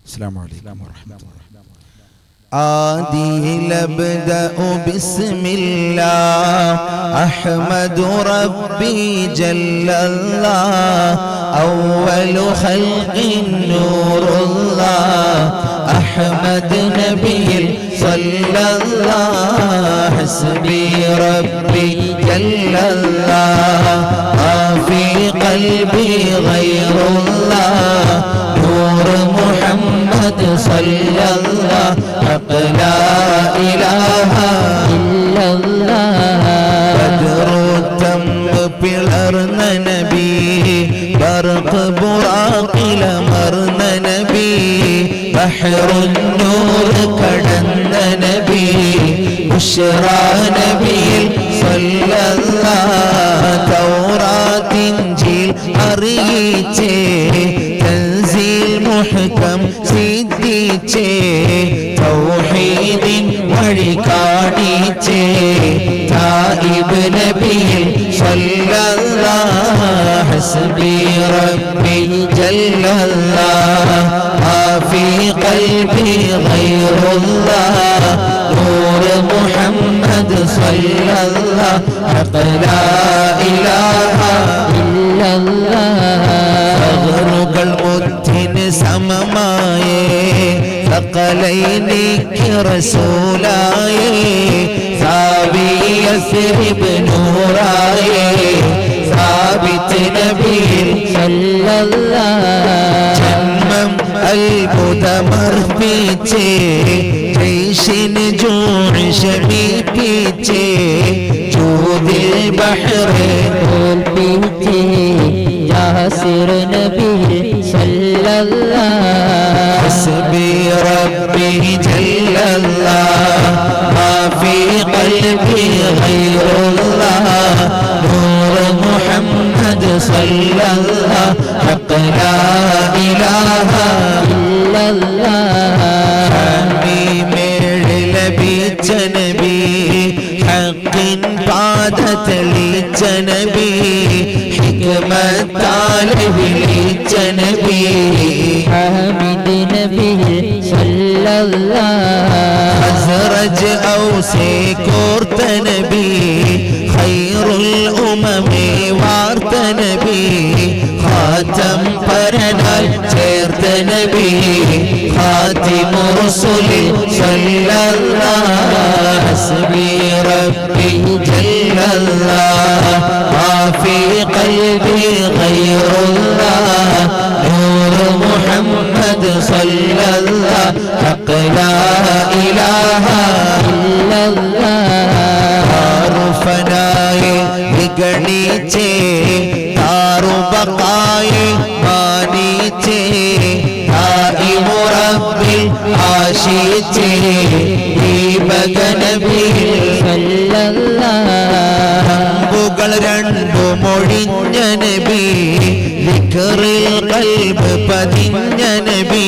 അസ്സലാമു അലൈക്കും വറഹ്മത്തുള്ളാഹി. آدي لبدأ بسم الله أحمد ربي جل الله أول خلق نور الله أحمد نبي صلى الله حسبي ربي جل الله ما في قلبي غير الله نور محمد صلى الله لا إله إلا الله بدر تم പിളർന്ന നബി ബർഖ് ബുറാഖിലമർന്ന നബി ബഹ്റുൻ നൂർ കടന്ന നബി ബുശ്റാ നബിയിൽ സല്ലല്ലാഹു തൗറാത്ത് ഇൻജീൽ അറിയിച്ചേ തൻസീൽ മുഹ്കം സിദ്ധിച്ചേ തൗഹീദിൻ വഴി കാണിച്ചേ തായിബ് നബിയിൽ സല്ലല്ലാഹു ഹസ്ബി റബ്ബി ജല്ലല്ലാഹു മാ ഫീ ഖൽബി ഗൈറുല്ലാഹ് നൂർ മുഹമ്മദ് സല്ലല്ലാഹു ലാ ഇലാഹ ഇല്ലല്ലാഹ് സഗ്റുകൾ മുത്തിന് സമമായേ സഖലൈനിക്ക് റസൂലായേ സാവി യസ്രിബ് നൂറായേ സാബിത്ത് നബിയിൽ സല്ലല്ലാഹു ജന്മം അത്ഭുതമർപ്പിച്ചേ ജയ്ഷിന് ജൂഅ് ശമീപിച്ചേ ജൂദിൽ ബഹ്റെ തോൽപ്പിച്ചേ യാസിർ നബിയിൽ സല്ലല്ലാഹു ഹസ്ബി റബ്ബി ജല്ലല്ലാഹു മാ ഫീ ഖൽബി ഗൈറുല്ലാഹ് നൂർ മുഹമ്മദ് സല്ലല്ലാഹു ലാ ഇലാഹ ഇല്ലല്ലാഹ് ഹമീമേഴ് ലഭിച്ച നബി ഹഖിൻ പാത തെളിച്ച നബി ഹിക്മത്താൽ വിളിച്ച നബി ഹമീദ് നബി സല്ലല്ലാഹു ഹസ്റജ് ഔസേ കോർത്ത നബി ഖൈറുൽ ഉമമി വാർത്ത നബി ഖാതം പരനാൽ ചേർത്ത നബി ഖാതിമു റസൂലി സല്ലല്ലാഹു ഹസ്ബി റബ്ബി ജല്ലല്ലാഹു മാ ഫീ ഖൽബി ഗൈറുല്ലാഹ് നൂർ മുഹമ്മദ് സല്ലല്ലാഹു ലാ ഇലാഹ ഇല്ലല്ലാഹ് ആറുഫനായി വിഗണിച്ചേ താറുബഖായി മാനിച്ചേ ദായിമു റബ്ബിൽ ആശിച്ചേ നബിയിൽ സല്ലല്ലാഹു ഹംബുകൾ രണ്ടു മൊഴിഞ്ഞ നബി ദിക്റിൽ ഖൽബ് പതിഞ്ഞ നബി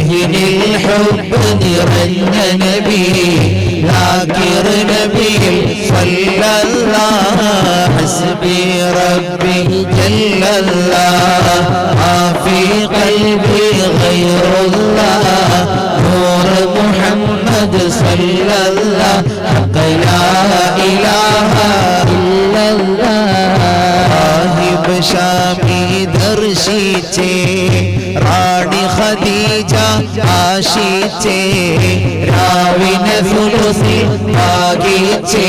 ദിനിൽ ഹുബ്ബ് നിറഞ്ഞ നബി ലാകിർ നബിയിൽ സല്ലല്ലാഹു ഹസ്ബി റബ്ബി ജല്ലല്ലാഹു മാ ഫീ ഖൽബി ഗൈറുല്ലാഹ് നൂർ മുഹമ്മദ് സല്ലല്ലാഹു ലാ ഇലാഹ ഇല്ലല്ലാഹ് സാഹിബ് ഷാമി ദർശിച്ചേ റാണി ഖദീജ ആശിച്ചേ രാവിനെ സുലുസിൽ ഭാഗിച്ചേ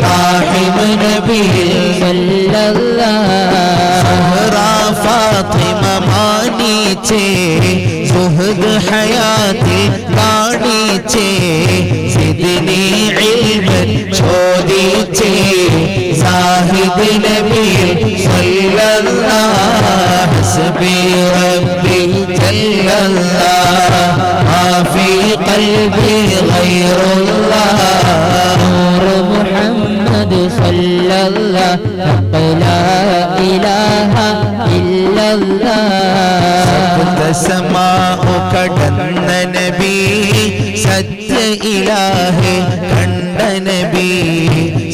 റാഹിം നബിയിൽ സല്ലല്ലാഹു സഹ്റാ ഫാത്തിമ മാനിച്ചേ സുഹദ് ഹയാത്തിൽ കാണിച്ചേ സിദ്നി ഇൽമൻ ചോദിച്ചേ സാഹിദ് നബിയിൽ സല്ലല്ലാഹു ഹസ്ബി റബ്ബി ജല്ലല്ലാഹു മാ ഫീ ഖൽബി ഗൈറുല്ലാഹ് നൂർ മുഹമ്മദ് സല്ലല്ലാഹു ലാ ഇലാഹ ഇല്ലല്ലാഹ് സമാ കടന്ന നബി സത്യ ഇലാഹെ കണ്ട നബി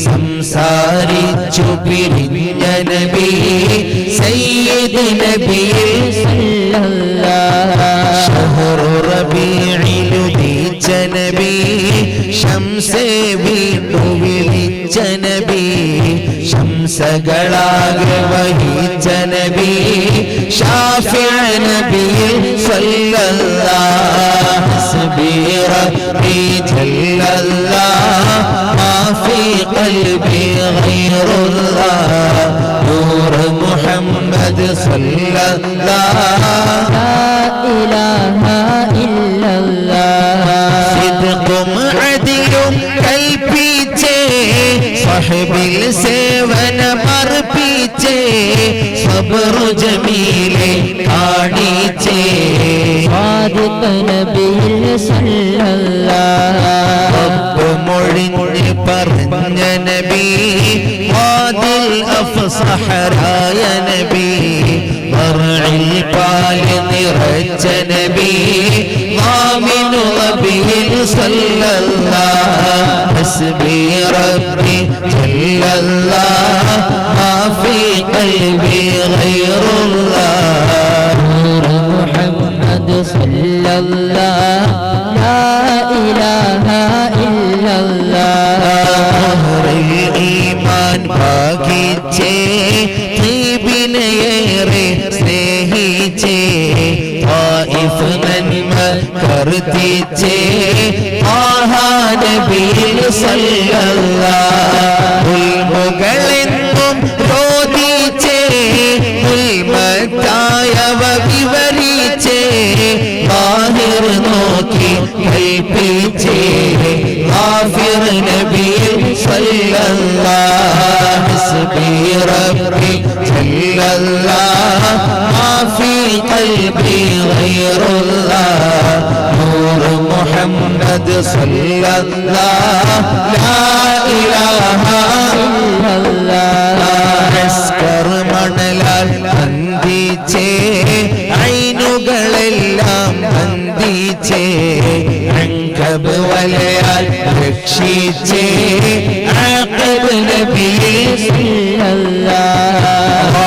സംസാരിച്ചു പിരിഞ്ഞ നബി സയ്യിദ് നബിയിൽ സല്ലല്ലാഹു വീണ്ടു വിളിച്ച നബി ശംസകളാകെ വഹിച്ച നബി ഷാഫിഅ നബിയിൽ സല്ലല്ലാഹു ഹസ്ബി റബ്ബി ജല്ലല്ലാഹ് മാ ഫീ ഖൽബി ഗൈറുല്ലാഹ് നൂർ മുഹമ്മദ് സല്ലല്ലാഹു ലാ ഇലാഹ ഇല്ലല്ലാഹ് സിദ്ഖും അദിലും കൽപ്പിച്ചേ സഹബിൽ സേവനമർപ്പിച്ചേ സബ്റു ജമീലെ കാണിച്ചേ സാദിഖ് നബിയിൽ സല്ലല്ലാഹു റബ്ബ് മൊഴിഞ്ഞ് പറഞ്ഞ നബി വാദിൽ അഫ്സഹറായ നബി മർഇൽ പാൽ നിറച്ച നബി വാമിനു നബിയിൽ സല്ലല്ലാഹു ഹസ്ബി റബ്ബി ജല്ലല്ലാഹു മാ ഫീ ഖൽബി ഗൈറുല്ലാഹ് നൂർ മുഹമ്മദ് സല്ലല്ലാഹു ലാ ഇലാഹ ഇല്ലല്ലാഹ് ഈമാൻ ഭാഗിച്ചേ തീബിനെയേറെ സ്നേഹിച്ചേ ത്വായിഫ് നന്മ കർത്തിച്ചേ നബിയിൽ സല്ലല്ലാഹു മുകളെന്നും രോദിച്ചേ ഉൽമത്തായവ വിവരിച്ചേ ബാഹിർ നോക്കി കൽപ്പിച്ചേ ഗാഫിർ നബിയിൽ സല്ലല്ലാഹു ഹസ്ബി റബ്ബി ജല്ലല്ലാഹു മാ ഫീ ഖൽബി ഗൈറുല്ലാഹ് നൂർ മുഹമ്മദ് സല്ലല്ലാഹു ലാ ഇലാഹ ഇല്ലല്ലാഹ് അസ്കർ മണലാൽ ബന്ധിച്ചേ ഐനുകളെല്ലാം ബന്ധിച്ചേ അങ്കബ് വലയാൽ രക്ഷിച്ചേ ആഖിബ് നബിയിൽ സല്ലല്ലാഹു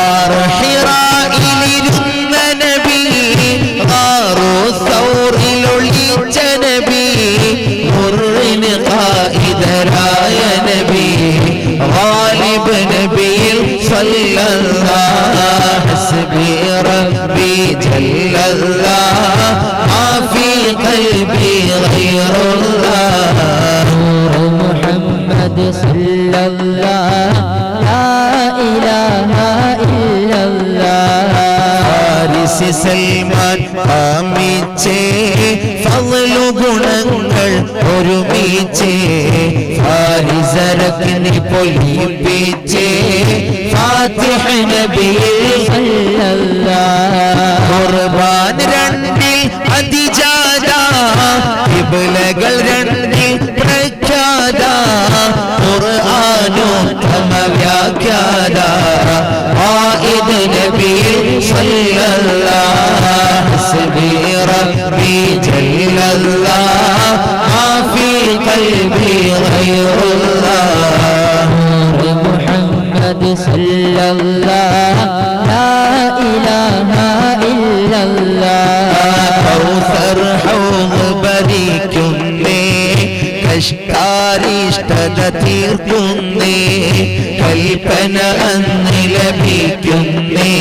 ഹിറായിലിരുന്ന നബി ഗാറു സൗറിലൊളിച്ച നബി മുർറിന് ഖായിദരായ നബി ഗാലിബ് നബിയിൽ സല്ലല്ലാഹു ഹസ്ബി റബ്ബി ജല്ലല്ലാഹു മാ ഫീ ഖൽബി ഗൈറുല്ലാഹ് നൂർ മുഹമ്മദ് സല്ലല്ലാഹു ലാ ഇലാഹ ഇല്ലല്ലാഹ് ഫാരിസ് സൽമാൻ കാമിച്ചേ ഫളു ഗുണങ്ങൾ ഒരുമിച്ചേ ഫാരിസരക്കിനി പൊലിപ്പിച്ചേ ഫാത്തിഹ നബിയിൽ സല്ലല്ലാഹു ഖുർബാൻ രണ്ടിൽ അതിജാദ ഖിബ്ലകൾ രണ്ടിൽ പ്രഖ്യാത ഖുർആനുത്തമ വ്യാഖ്യാത ആയിദ് നബിയിൽ സല്ലല്ലാഹു ഹസ്ബി റബ്ബി ജല്ലല്ലാഹു മാ ഫീ ഖൽബി ഗൈറുല്ലാഹ് നൂർ മുഹമ്മദ് സല്ലല്ലാഹു ലാ ഇലാഹ ഇല്ലല്ലാഹ് കൗസർ ഹൗദ് ഭരിക്കുന്നേ കഷ്കാരിഷ്ടത തീർക്കുന്നേ കൽപ്പന അന്ന് ലഭിക്കുന്നേ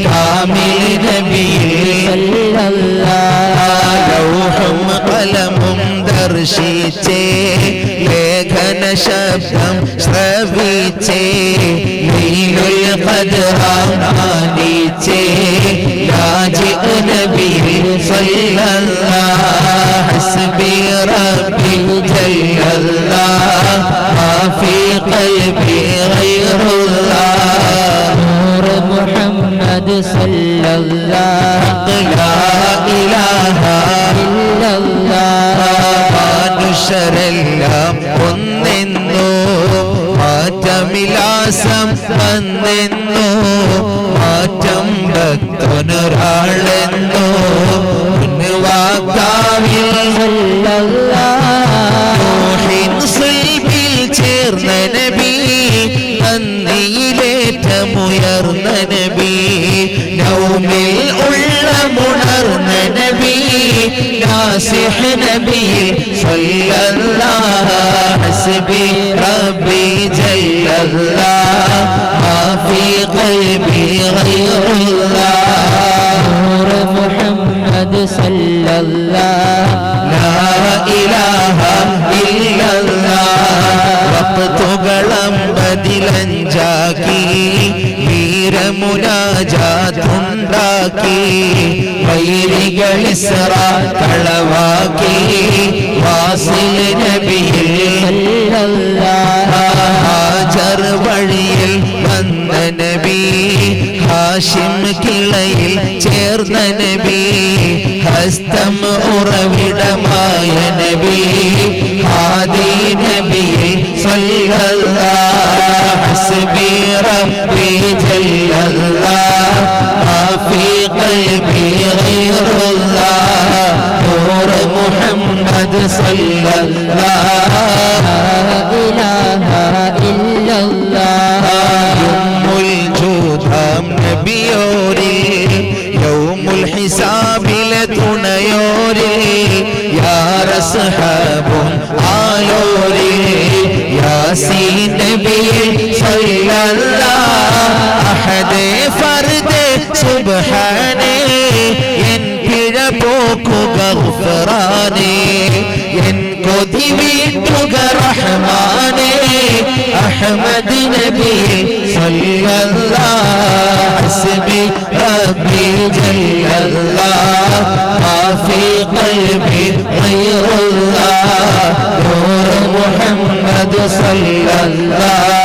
കാമിൽ നബിയിൽ സല്ലല്ലാഹു ലൗഹും ഖലമും ദർശിച്ചേ ലേഖന ശബ്ദം ശ്രവിച്ചേ ലൈലുൽ ഖദ്റാനിച്ചേ യാജി നബിയിൽ സല്ലല്ലാഹു ഹസ്ബി റബ്ബി ജല്ലല്ലാഹു മാ ഫീ ഖൽബി ഗൈറുല്ലാഹ് നൂർ മുഹമ്മദ് സല്ലല്ലാഹു ലാ ഇലാഹ ഇല്ലല്ലാഹ് മനുഷ്യരെല്ലാം ഒന്നെന്നോ മാറ്റമിലാസം വന്നെന്നോ മാറ്റം ഭക്തനൊരാളെന്നോ വാക്കാവിൽ ചേർന്ന നബി നന്ദിയിലേറ്റമുയർന്ന നബി നൗമിൽ ഉള്ളമുണർന്ന നബി നാസിഹ് നബിയിൽ സല്ലല്ലാഹു غير الله نور محمد صلى الله لا إله إلا الله വക്തുകളം ബദിലഞ്ചാക്കി വീരമുനാജാത്തുണ്ടാക്കി വൈരികൾ ഇസ്ര കളവാക്കി വാസിൽ നബിയിൽ ഹാജർ വഴിയിൽ വന്ന നബി ഹാഷിം കിളയിൽ ചേർന്ന നബി ഹസ്തം ഉറവിടമായ നബി ഹാദി നബിയിൽ സല്ലല്ലാഹു ഹസ്ബി റബ്ബി ജല്ലല്ലാഹ് മാ ഫീ ഖൽബി ഗൈറുല്ലാഹ് നൂർ മുഹമ്മദ് സല്ലല്ലാഹു ഇലാഹ ഇല്ലല്ലാഹ് യൗമുൽ ജൂദാം നബിയോരിൽ യൗമുൽ ഹിസാബിലെ തുണയോരിൽ യാ റസ്ഹാബും ആലോരിൽ യാസീൻ നബിയിൽ സല്ലല്ലാഹു അഹദേ ഫർദേ സുബ്ഹാനേ എൻ പിഴ പോക്കുക ഗുഫ്റാനേ എൻ കൊതി വീട്ടുക റഹ്മാനേ അഹ്മദ് നബിയിൽ സല്ലല്ലാഹു ഹസ്ബി റബ്ബി ജല്ലല്ലാഹ് മാ ഫീ ഖൽബി ഗൈറുല്ലാഹ് നൂർ മുഹമ്മദ് സല്ലല്ലാഹു